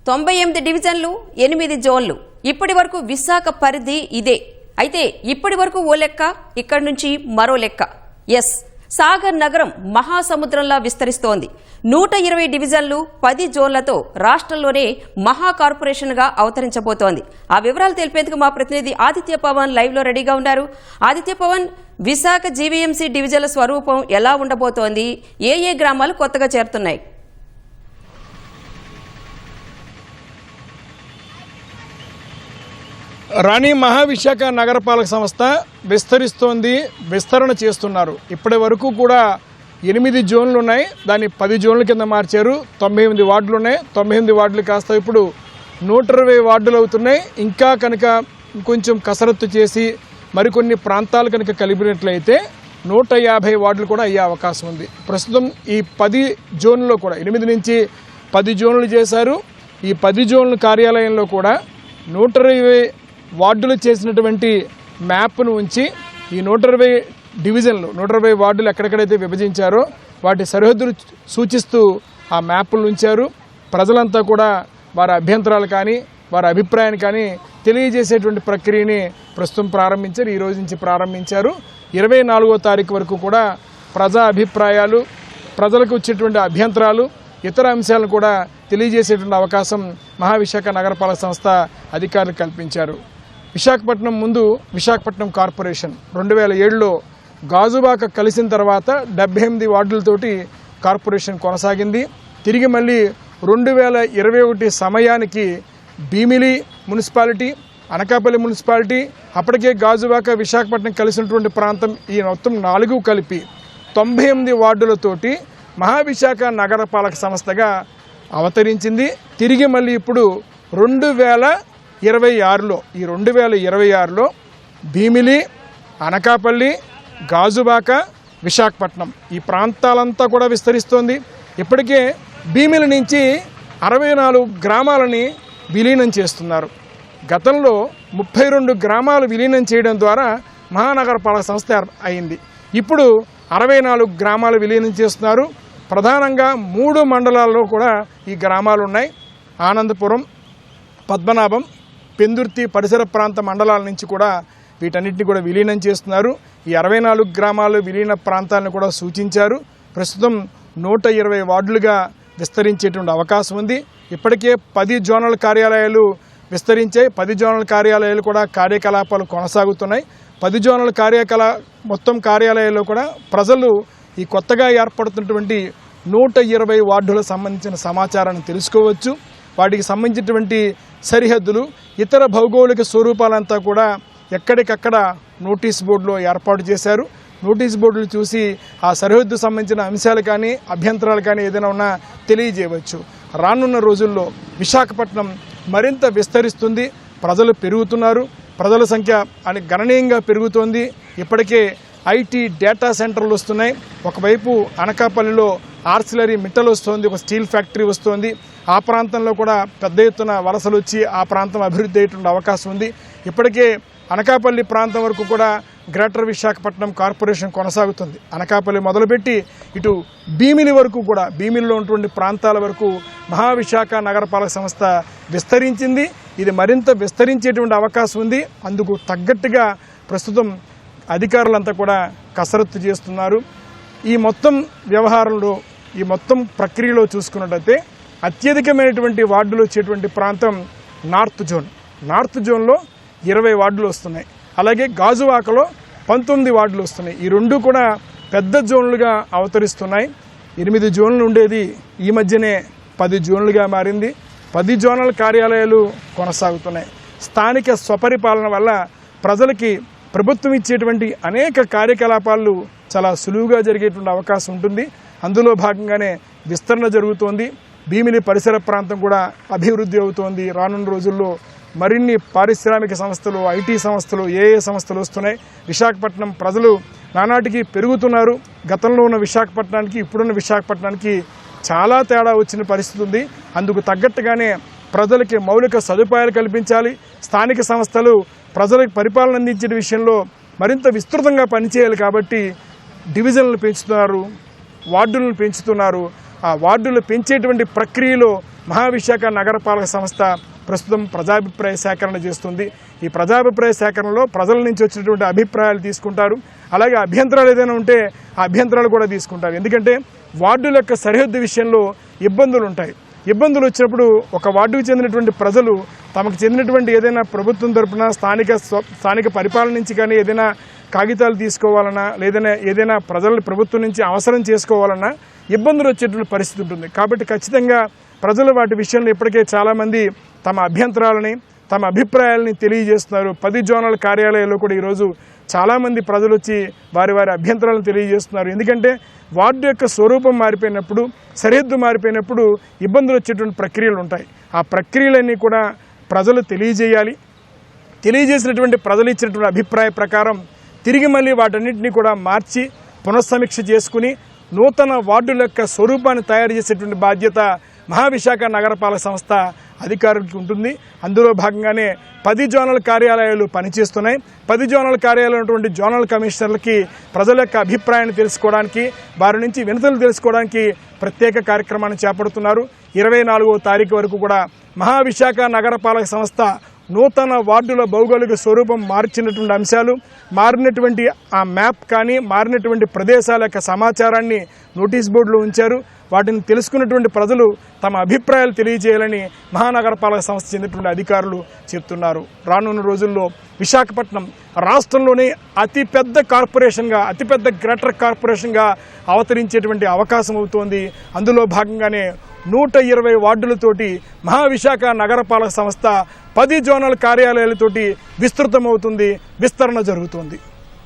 98 డివిజన్లు 8 జోన్లు ఇప్పటి వరకు విశాఖ పరిధి ఇదే. అయితే ఇప్పటి వరకు ఓ లెక్క, ఇక్కడి నుంచి మరో లెక్క. ఎస్, సాగర్ నగరం మహాసముద్రంలా విస్తరిస్తోంది. 120 డివిజన్లు 10 జోన్లతో రాష్ట్రంలోనే మహా కార్పొరేషన్గా అవతరించబోతోంది. ఆ వివరాలు తెలిపేందుకు మా ప్రతినిధి ఆదిత్య పవన్ లైవ్ లో రెడీగా ఉన్నారు. ఆదిత్య పవన్, విశాఖ జీవీఎంసీ డివిజన్ల స్వరూపం ఎలా ఉండబోతోంది? ఏ గ్రామాలు కొత్తగా చేరుతున్నాయి? రాణి, మహావిశాఖ నగరపాలక సంస్థ విస్తరిస్తోంది, విస్తరణ చేస్తున్నారు. ఇప్పటి వరకు కూడా 8 జోన్లు ఉన్నాయి, దాన్ని 10 జోన్ల కింద మార్చారు. 98 వార్డులు ఉన్నాయి, 98 వార్డులు కాస్త ఇప్పుడు 120 వార్డులు అవుతున్నాయి. ఇంకా కనుక కొంచెం కసరత్తు చేసి మరికొన్ని ప్రాంతాలు కనుక కలిపినట్లయితే 150 వార్డులు కూడా అయ్యే అవకాశం ఉంది. ప్రస్తుతం ఈ 10 జోన్లలో కూడా 8 నుంచి 10 జోన్లు చేశారు. ఈ 10 జోన్ల కార్యాలయంలో కూడా 120 వార్డులు చేసినటువంటి మ్యాప్ను ఉంచి ఈ 120 డివిజన్లు 120 వార్డులు ఎక్కడెక్కడైతే విభజించారో వాటి సరిహద్దులు సూచిస్తూ ఆ మ్యాప్లు ఉంచారు. ప్రజలంతా కూడా వారి అభ్యంతరాలు కానీ వారి అభిప్రాయాన్ని కానీ తెలియజేసేటువంటి ప్రక్రియని ప్రస్తుతం ప్రారంభించారు. ఈ రోజు నుంచి ప్రారంభించారు. 24వ తారీఖు వరకు కూడా ప్రజా అభిప్రాయాలు, ప్రజలకు వచ్చేటువంటి అభ్యంతరాలు, ఇతర అంశాలను కూడా తెలియజేసేటువంటి అవకాశం మహావిశాఖ నగరపాలక సంస్థ అధికారులు కల్పించారు. విశాఖపట్నం ముందు విశాఖపట్నం కార్పొరేషన్ 2007లో గాజువాక కలిసిన తర్వాత 78 వార్డులతోటి కార్పొరేషన్ కొనసాగింది. తిరిగి మళ్ళీ 2021 సమయానికి భీమిలి మున్సిపాలిటీ, అనకాపల్లి మున్సిపాలిటీ, అప్పటికే గాజువాక విశాఖపట్నం కలిసినటువంటి ప్రాంతం, ఈ మొత్తం 4 కలిపి 98 వార్డులతోటి మహావిశాఖ నగరపాలక సంస్థగా అవతరించింది. తిరిగి మళ్ళీ ఇప్పుడు 2026లో ఈ 2026లో భీమిలి, అనకాపల్లి, గాజువాక, విశాఖపట్నం ఈ ప్రాంతాలంతా కూడా విస్తరిస్తోంది. ఇప్పటికే భీమిలి నుంచి 64 గ్రామాలని విలీనం చేస్తున్నారు. గతంలో 32 గ్రామాలు విలీనం చేయడం ద్వారా మహానగరపాలక సంస్థ అయింది. ఇప్పుడు 64 గ్రామాలు విలీనం చేస్తున్నారు. ప్రధానంగా 3 మండలాల్లో కూడా ఈ గ్రామాలు ఉన్నాయి. ఆనందపురం, పద్మనాభం, పెందుర్తి పరిసర ప్రాంత మండలాల నుంచి కూడా వీటన్నిటిని కూడా విలీనం చేస్తున్నారు. ఈ 64 గ్రామాలు విలీన ప్రాంతాలను కూడా సూచించారు. ప్రస్తుతం 120 వార్డులుగా విస్తరించేటువంటి అవకాశం ఉంది. ఇప్పటికే 10 జోనల్ కార్యాలయాలు విస్తరించాయి. 10 జోనల్ కార్యాలయాలు కూడా కార్యకలాపాలు కొనసాగుతున్నాయి. 10 జోనల్ మొత్తం కార్యాలయాల్లో కూడా ప్రజలు ఈ కొత్తగా ఏర్పడుతున్నటువంటి 120 వార్డులకు సంబంధించిన సమాచారాన్ని తెలుసుకోవచ్చు. వాటికి సంబంధించినటువంటి సరిహద్దులు, ఇతర భౌగోళిక స్వరూపాలంతా కూడా ఎక్కడికక్కడ నోటీస్ బోర్డులో ఏర్పాటు చేశారు. నోటీస్ బోర్డులు చూసి ఆ సరిహద్దు సంబంధించిన అంశాలు కానీ అభ్యంతరాలు కానీ ఏదైనా ఉన్నా తెలియజేయవచ్చు. రానున్న రోజుల్లో విశాఖపట్నం మరింత విస్తరిస్తుంది. ప్రజలు పెరుగుతున్నారు, ప్రజల సంఖ్య గణనీయంగా పెరుగుతోంది. ఇప్పటికే ఐటీ డేటా సెంటర్లు వస్తున్నాయి. ఒకవైపు అనకాపల్లిలో ఆర్సిలరీ మిట్టలు వస్తుంది, ఒక స్టీల్ ఫ్యాక్టరీ వస్తుంది. ఆ ప్రాంతంలో కూడా పెద్ద ఎత్తున వలసలు వచ్చి ఆ ప్రాంతం అభివృద్ధి అయ్యేటువంటి అవకాశం ఉంది. ఇప్పటికే అనకాపల్లి ప్రాంతం వరకు కూడా గ్రేటర్ విశాఖపట్నం కార్పొరేషన్ కొనసాగుతుంది. అనకాపల్లి మొదలుపెట్టి ఇటు భీమిలి వరకు కూడా, భీమిలిలో ఉన్నటువంటి ప్రాంతాల వరకు మహావిశాఖ నగరపాలక సంస్థ విస్తరించింది. ఇది మరింత విస్తరించేటువంటి అవకాశం ఉంది. అందుకు తగ్గట్టుగా ప్రస్తుతం అధికారులంతా కూడా కసరత్తు చేస్తున్నారు. ఈ మొత్తం వ్యవహారంలో, ఈ మొత్తం ప్రక్రియలో చూసుకున్నట్టయితే అత్యధికమైనటువంటి వార్డులు వచ్చేటువంటి ప్రాంతం నార్త్ జోన్. నార్త్ జోన్లో 20 వార్డులు వస్తున్నాయి. అలాగే గాజువాకలో 19 వార్డులు వస్తున్నాయి. ఈ రెండు కూడా పెద్ద జోన్లుగా అవతరిస్తున్నాయి. 8 జోన్లు ఉండేది ఈ మధ్యనే 10 జోన్లుగా మారింది. 10 జోనల్ కార్యాలయాలు కొనసాగుతున్నాయి. స్థానిక స్వపరిపాలన వల్ల ప్రజలకి ప్రభుత్వం ఇచ్చేటువంటి అనేక కార్యకలాపాలు చాలా సులువుగా జరిగేటువంటి అవకాశం ఉంటుంది. అందులో భాగంగానే విస్తరణ జరుగుతోంది. భీమిలి పరిసర ప్రాంతం కూడా అభివృద్ధి అవుతోంది. రానున్న రోజుల్లో మరిన్ని పారిశ్రామిక సంస్థలు, ఐటీ సంస్థలు, సంస్థలు వస్తున్నాయి. విశాఖపట్నం ప్రజలు నానాటికి పెరుగుతున్నారు. గతంలో ఉన్న విశాఖపట్నానికి ఇప్పుడున్న విశాఖపట్నానికి చాలా తేడా వచ్చిన పరిస్థితి ఉంది. అందుకు తగ్గట్టుగానే ప్రజలకి మౌలిక సదుపాయాలు కల్పించాలి. స్థానిక సంస్థలు ప్రజలకు పరిపాలన అందించే విషయంలో మరింత విస్తృతంగా పనిచేయాలి. కాబట్టి డివిజన్లు పెంచుతున్నారు, వార్డులను పెంచుతున్నారు. ఆ వార్డులు పెంచేటువంటి ప్రక్రియలో మహావిశాఖ నగరపాలక సంస్థ ప్రస్తుతం ప్రజాభిప్రాయ సేకరణ చేస్తుంది. ఈ ప్రజాభిప్రాయ సేకరణలో ప్రజల నుంచి వచ్చినటువంటి అభిప్రాయాలు తీసుకుంటారు. అలాగే అభ్యంతరాలు ఏదైనా ఉంటే ఆ అభ్యంతరాలు కూడా తీసుకుంటారు. ఎందుకంటే వార్డుల యొక్క సరిహద్దు విషయంలో ఇబ్బందులు ఉంటాయి. ఇబ్బందులు వచ్చినప్పుడు ఒక వార్డుకు చెందినటువంటి ప్రజలు తమకు చెందినటువంటి ఏదైనా ప్రభుత్వం తరపున స్థానిక పరిపాలన నుంచి కానీ ఏదైనా కాగితాలు తీసుకోవాలన్నా లేదైనా ఏదైనా ప్రజల ప్రభుత్వం నుంచి అవసరం చేసుకోవాలన్నా ఇబ్బందులు వచ్చేటువంటి పరిస్థితి ఉంటుంది. కాబట్టి ఖచ్చితంగా ప్రజలు వాటి విషయంలో ఇప్పటికే చాలామంది తమ అభ్యంతరాలని తమ అభిప్రాయాలని తెలియజేస్తున్నారు. 10 జోనల్ కార్యాలయాల్లో కూడా ఈరోజు చాలామంది ప్రజలు వచ్చి వారి అభ్యంతరాలను తెలియజేస్తున్నారు. ఎందుకంటే వార్డు యొక్క స్వరూపం మారిపోయినప్పుడు, సరిహద్దు మారిపోయినప్పుడు ఇబ్బందులు వచ్చేటువంటి ప్రక్రియలు ఉంటాయి. ఆ ప్రక్రియలన్నీ కూడా ప్రజలు తెలియజేయాలి. తెలియజేసినటువంటి ప్రజలు ఇచ్చినటువంటి అభిప్రాయ ప్రకారం తిరిగి మళ్ళీ వాటన్నింటినీ కూడా మార్చి పునఃసమీక్ష చేసుకుని నూతన వార్డుల యొక్క స్వరూపాన్ని తయారు చేసేటువంటి బాధ్యత మహావిశాఖ నగరపాలక సంస్థ అధికారులకి ఉంటుంది. అందులో భాగంగానే 10 జోనల్ కార్యాలయాలు పనిచేస్తున్నాయి. 10 జోనల్ కార్యాలయాలు ఉన్నటువంటి జోనల్ కమిషనర్లకి ప్రజల యొక్క అభిప్రాయాన్ని తెలుసుకోవడానికి, వారి నుంచి వినతులు తెలుసుకోవడానికి ప్రత్యేక కార్యక్రమాన్ని చేపడుతున్నారు. 24వ తారీఖు వరకు కూడా మహావిశాఖ నగరపాలక సంస్థ నూతన వార్డుల భౌగోళిక స్వరూపం మార్చినటువంటి అంశాలు, మారినటువంటి ఆ మ్యాప్ కానీ మారినటువంటి ప్రదేశాల యొక్క సమాచారాన్ని నోటీస్ బోర్డులో ఉంచారు. వాటిని తెలుసుకున్నటువంటి ప్రజలు తమ అభిప్రాయాలు తెలియజేయాలని మహానగరపాలక సంస్థ చెందినటువంటి అధికారులు చెప్తున్నారు. రానున్న రోజుల్లో విశాఖపట్నం రాష్ట్రంలోనే అతిపెద్ద కార్పొరేషన్గా, అతిపెద్ద గ్రేటర్ కార్పొరేషన్గా అవతరించేటువంటి అవకాశం అవుతోంది. అందులో భాగంగానే 120 వార్డులతోటి మహావిశాఖ నగరపాలక సంస్థ 10 జోనల్ కార్యాలయాలతోటి విస్తృతమవుతుంది, విస్తరణ జరుగుతుంది.